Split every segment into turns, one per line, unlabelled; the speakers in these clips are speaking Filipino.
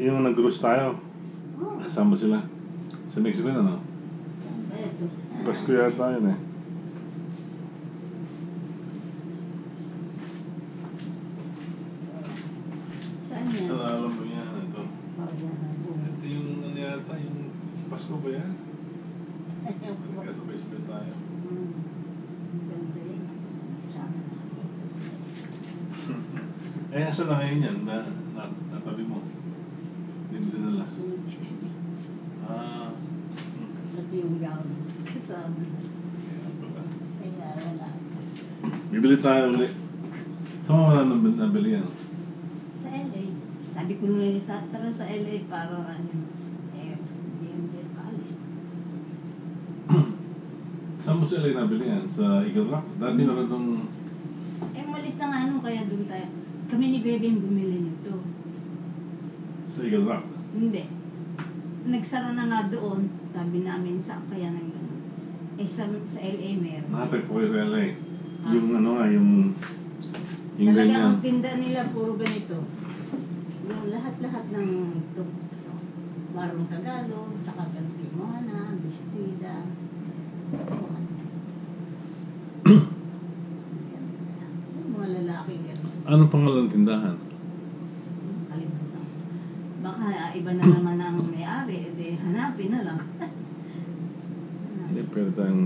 Yung nag-cruise tayo, kasama sila. Sa Mexico na, no?
Saan ba ito?
Pasko yata yun eh.
Saan yan?
Alam mo yan, ito.
Paglalabo.
Ito yung ano yata, yung Pasko ba yan?
Ayaw ko.
Kasabay-sabay tayo.
Ganda yun. Sana.
Eh, asa na ngayon yan? Natabi mo? Hindi mo dinala? Ah.
Sabi yung gown. Kasama.
Wala.
Kaya wala.
Bibili tayo ulit. Saan mo wala nabili yan?
Sa LA. Sabi ko nung tara sa LA para ano. Eh, hindi paalis.
Saan mo sa LA nabili yan? Sa Eagle Rock? Dati na rin itong...
Eh, malis na nga ano, kaya doon tayo. Kami ni Bebe yung bumili nito.
Sa Eagle Rock?
Hindi. Nagsara na nga doon. Sabi namin, saan kaya nang gano'n? Eh, sa LA meron.
Nakatag po kayo sa LA. Yung ano nga, yung
Talaga
ganyan.
ang tinda nila, puro ganito. Yung lahat-lahat ng tukso. Barong Tagalog, saka Gantimona, Bestida. Yung mga lalaki gano'n.
Anong pangalan ng tindahan?
Kalimutan. Baka iba na naman ang may-ari, edi hanapin na lang.
Hindi, pwede tayong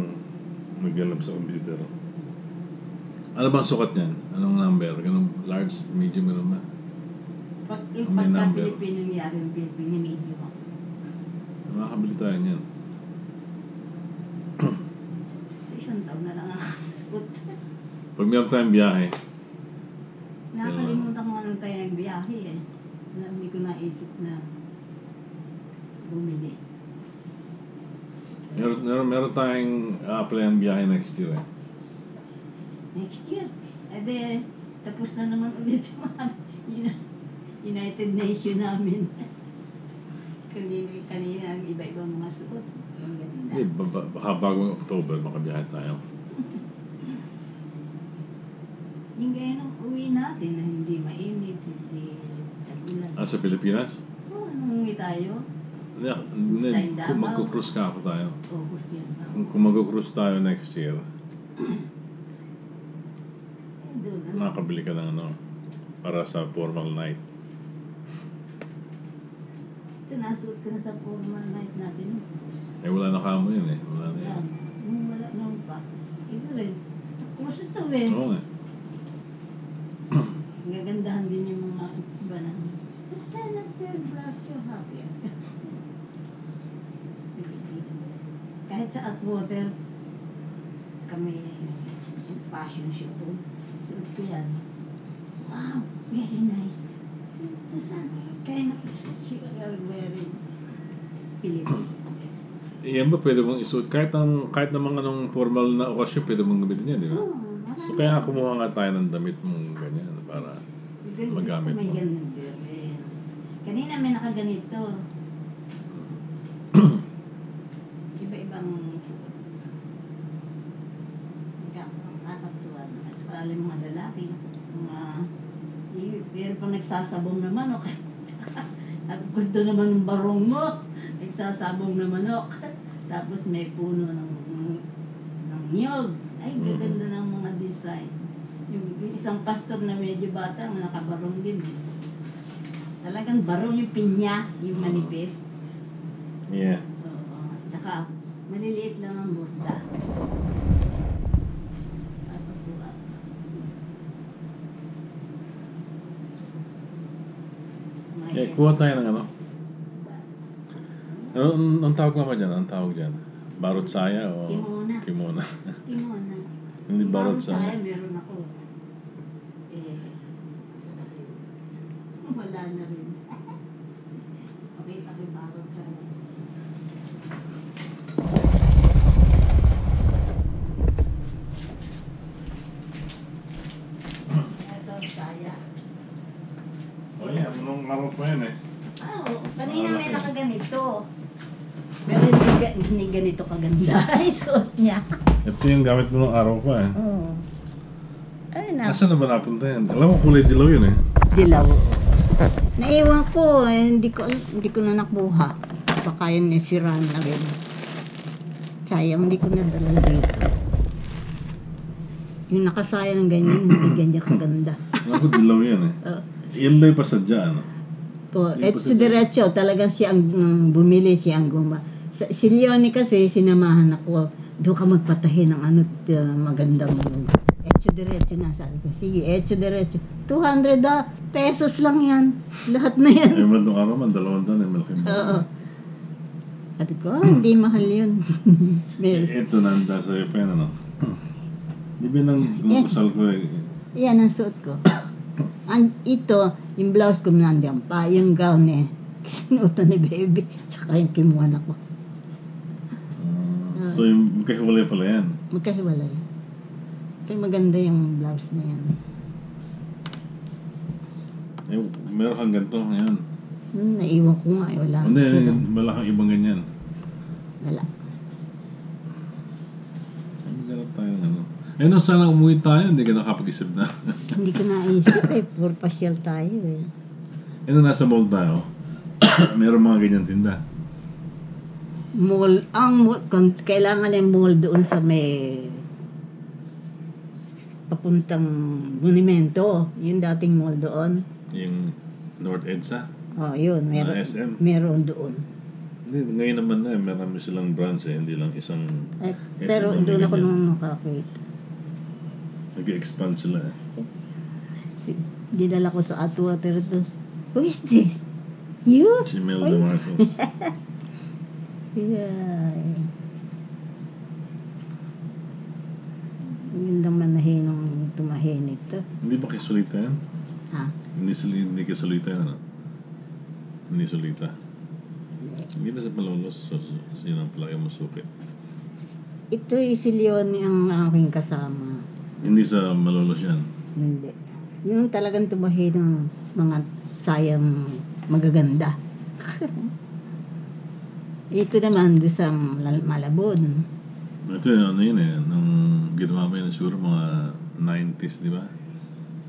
maghanap sa computer. Ano bang sukat niyan? Anong number? Ganun, large, medium, ganun ba?
Pag yung
May number.
pagka-Pilipino niya rin, Pilipino medium ako.
Makakabili tayo niyan.
Isang taon na lang ang scoot.
Pag meron tayong biyahe,
Nakakalimutan ko anong tayo nagbiyahe eh. Alam, hindi ko naisip na bumili.
meron tayong apply ang biyahe next year eh.
Next year, edi tapos na naman ulit yung mga United Nation namin. Kanina ang iba-ibang mga suot. Ang ganda.
Hindi, baka bagong October makabiyahe tayo.
Yung gaya ng uwi natin na hindi mainit, hindi tagulan.
Sa Pilipinas?
Oo, nung uwi tayo,
Hindi, kung magkukruise ka ako tayo.
August yan.
Kung magkukruise tayo next year,
Doon,
nakakabili ka ng ano, para sa formal night.
ito nasuot ko na sa formal night natin.
Eh wala na kamo yun eh. Wala na
Yan.
yun.
Nung wala nung pa. Ito rin. Tapos ito eh.
Oo nga.
Gagandahan din yung mga iba na. Blast your happy. Kahit sa Atwater, kami fashion show doon. Suot ko yan. Wow, very nice. Saan? Kaya na you are wearing Philippine.
Yan ba pwede mong isuot? Kahit na mga nung formal na okasyon, pwede mong gamitin yan, di ba? So kaya kumuha nga tayo ng damit mong ganyan para magamit
May
mo.
ganun din. Kanina may nakaganito. Iba-ibang suot. Nakakatuwa. Mas pala mga lalaki. Pero pang nagsasabong na manok. Nagpunta naman ng barong mo. Nagsasabong na manok. Tapos may puno ng niyog. Ay, gaganda ng mga design. Yung isang pastor na medyo bata, nakabarong din. Talagang barong yung pinya, yung manifest.
Yeah.
Oo. Tsaka, maliliit lang ang burda.
Eh, kuha tayo ng ano? Ang tawag naman dyan? Ang tawag dyan? Barot saya o
Kimona.
kimona?
Kimona.
Hindi barot saya.
Saya, meron ako. Eh, wala na rin. Okay, barot saya. Ito, saya.
O yan, anong araw pa yan eh?
Oo, kanina may nakaganito. Pero hindi ganito kaganda. Ay, suot niya.
Ito yung gamit mo nung araw pa eh.
Oo. Ay,
Nasaan na ba napunta yan? Alam mo kulay dilaw yun eh.
Dilaw. Naiwan ko, hindi ko na nakuha. Baka yun sira na rin. Sayang, hindi ko nadala dito. Yung nakasayang ganyan, hindi ganyan kaganda.
Ako, dilaw yan eh. Yan ba yung pasadya, ano?
Si Diretso, talagang siya ang bumili, siya ang si Leonie kasi, sinamahan ako. Doon ka magpatahin ng magandang Echo Diretso na. Sabi ko, sige, Echo Diretso. 200 pesos lang yan. Lahat na yan.
Eh, doon ka naman, 200 eh, malaki mo.
Oo. Sabi ko, hindi mahal yun.
Ito, nanda sa'yo pa yan, ano? Di ba nang gumukasal ko eh?
Yan ang suot ko. Ito, yung blouse ko nandiyan pa. Yung gown eh, sinuot ni baby. Tsaka yung kimuha ko.
So, yung magkahiwalay pala yan?
Magkahiwalay. Pero maganda yung blouse na yan.
Eh, meron kang ganito ngayon.
Naiwan ko nga. Wala.
Hindi, wala kang ibang ganyan.
Wala.
Ganap tayo ano. Eh, nung sana umuwi tayo, hindi ka nakapag-isip na.
Hindi ko naisip eh. Puro pasyal tayo eh.
Eh, nung nasa mall tayo, meron mga ganyan tinda.
Mall. Kailangan yung mall doon sa may papuntang monumento. Yung dating mall doon.
Yung North EDSA.
Oh, yun. Meron,
SM.
meron doon.
Hindi, ngayon naman na, marami silang branch eh, hindi lang isang...
Pero
SM
doon ako
ganyan.
nung nakakita.
Nag-expand sila eh.
Dinala ko sa Atwater to. Who is this? You?
Si Melda Marcos.
Yeah. Gandang manahinong tumahin ito.
Hindi ba kisulita yan?
Ha?
Hindi kisulita yan, ano? Hindi sulita. Hindi na sa malolos, so yun ang palagi mo sukit.
Ito si Leonie ang aking kasama.
Hindi sa malolos yan.
Hindi. Yung talagang tumahin ng mga sayang magaganda. Ito naman doon sa Malabon.
Ito ano yun eh, nung ginawa mo yun, siguro mga 90s, di ba?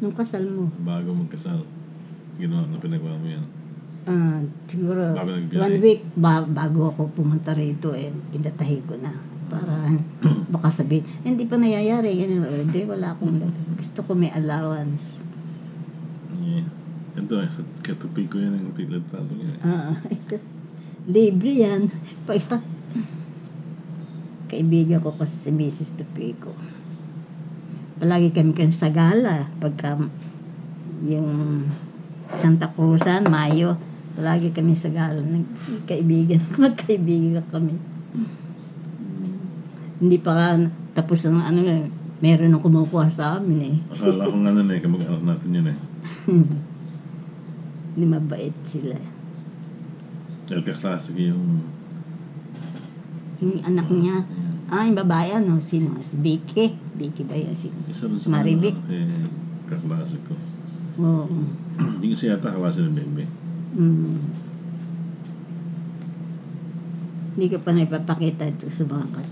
Nung kasal mo.
Bago magkasal. Ginawa na pinagawa mo yan.
Siguro
Bago nagbiyahe.
1 week bago ako pumunta rito pinatahi ko na. Para baka sabihin, hindi pa nangyayari. Hindi, wala akong gusto ko may allowance.
Yeah. Ito, sa katupi ko yan, yung litrato niya.
Libre yan. Kaibigan ko kasi si Mrs. Tupico. Palagi kami sa gala. Pagka yung Santa Cruzan, Mayo, palagi kami sa gala. Magkaibigan kami. Hindi pa tapos ang meron nang kumukuha sa amin eh.
Akala ko nga nun eh, kamag-anak natin yun eh.
Hindi mabait sila.
Dahil ka-classic yung...
Yung anak niya, yung babae, sino? Si Vicky. Vicky ba yun?
Isa rin sa
Marivic.
ka-classic ko.
Oo.
Hindi kasi yata kaklase ng Bebe.
Hindi ko pa naipapakita ito sa mga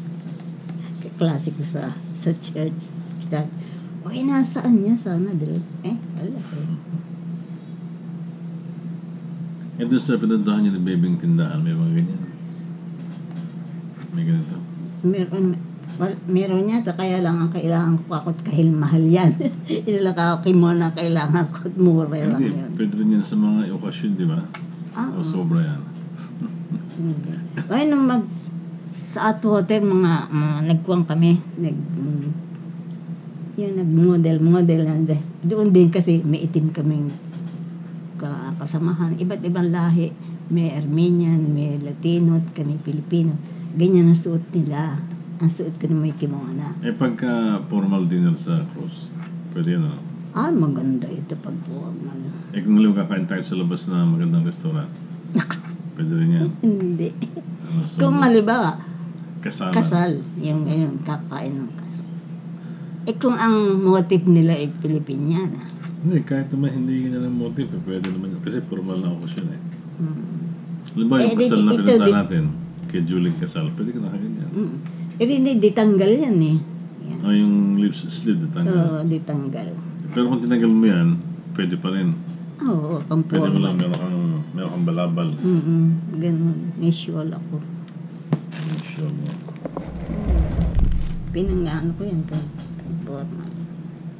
klase ko sa church. Okay, nasaan niya? Sana dito. Wala
Ito sa pinuntahan niya ng Bebeng tindahan, may mga ganyan. May ganito.
Meron niya, kaya lang ang kailangan ko ako kahil mahal yan. Inilaka ko muna kailangan ko at mura lang
Hindi,
yun.
pwede rin yan sa mga okasyon, di ba? O sobra yan.
Ay, nung sa Atwater, nagkuwang kami, yung nag-model. Doon din kasi may itim kaming kasamahan. Iba't ibang lahi. May Armenian, may Latino, at kami Pilipino. Ganyan ang suot nila. Ang suot ko na may kimono.
Eh, pagka formal dinner sa cruise, pwede yan, ano?
Maganda ito pag formal.
Eh, kung halimbawa kakain tayo sa labas na magandang restaurant, pwede rin yan.
Hindi.
So,
Kung halimbawa,
kasal.
Yung kakain ng kasal. Kung ang motive nila ay Pilipiniana.
Hindi, kahit naman hindi ganyan ang motive, pwede naman yan. Kasi formal na okasyon eh. Halimbawa yung kasal na pinunta natin, kay Julie kasal, pwede ka nakaganyan.
Hindi, ditanggal yan eh. Yan.
Yung lips sleeve, ditanggal.
Oo, ditanggal.
Pero kung tinanggal mo yan, pwede pa rin.
Oo, pang
Pwede mo lang
formal.
meron kang balabal.
Ganun. Usual ako.
Sure mo.
Pinangaano ko yan pang formal.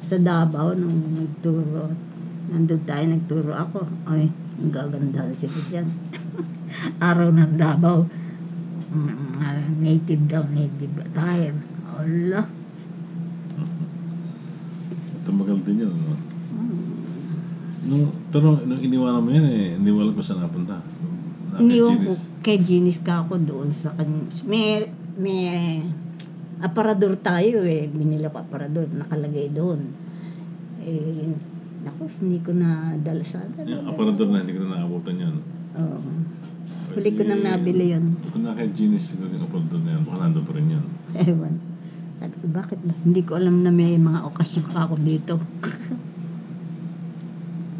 Sa Davao, nung nagturo, nandun tayo nagturo ako. Ay, ang gaganda sila dyan. Araw ng Davao. Native daw, native attire. Allah.
Tumagal din yun, no? Pero nung iniwanan mo yan hindi mo alam kung saan napunta.
Iniwan ko kay Ginis ka ako doon sa kanya. May aparador tayo binila ko aparador, nakalagay doon. Naku, hindi ko na dala sana.
Yung aparador na hindi ko na naabutan yan.
Oo. Huli ko nang nabili yun.
Kung na kay Genius siguro yung aparador na yan, baka nandun pa rin yan.
Ewan. Sabi ko, bakit ba? Hindi ko alam na may mga okasyon pa ako dito.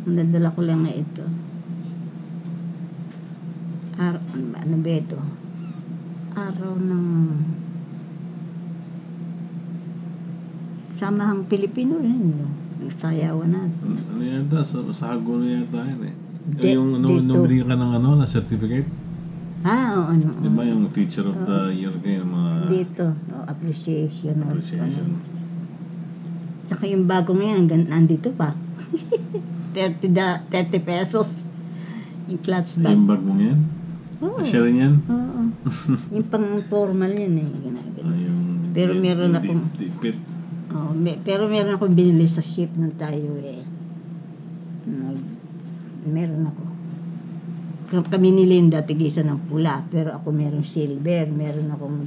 Nadala ko lang na ito. Ano ba ito? Araw ng Samahang Pilipino rin. Nagsayawan natin.
Ano yata? Sa Hago na yata yan
Di-
yung
dito.
bigyan ka ng na certificate?
Oo, ano.
Di ba yung teacher of the year kayo, mga
Dito. Appreciation.
appreciation?
Saka yung bago ngayon, nandito pa. 30 pesos. Yung clutch bag.
Yung bag mo yan?
Oo.
Siya rin yan?
Oo. Yung pang formal yan ginagawa.
Yung
Pero meron
yung
akong-
Tipit.
Pero meron akong binili sa ship nung tayo meron ako. Kami ni Linda tigisa ng pula, pero ako merong silver, meron akong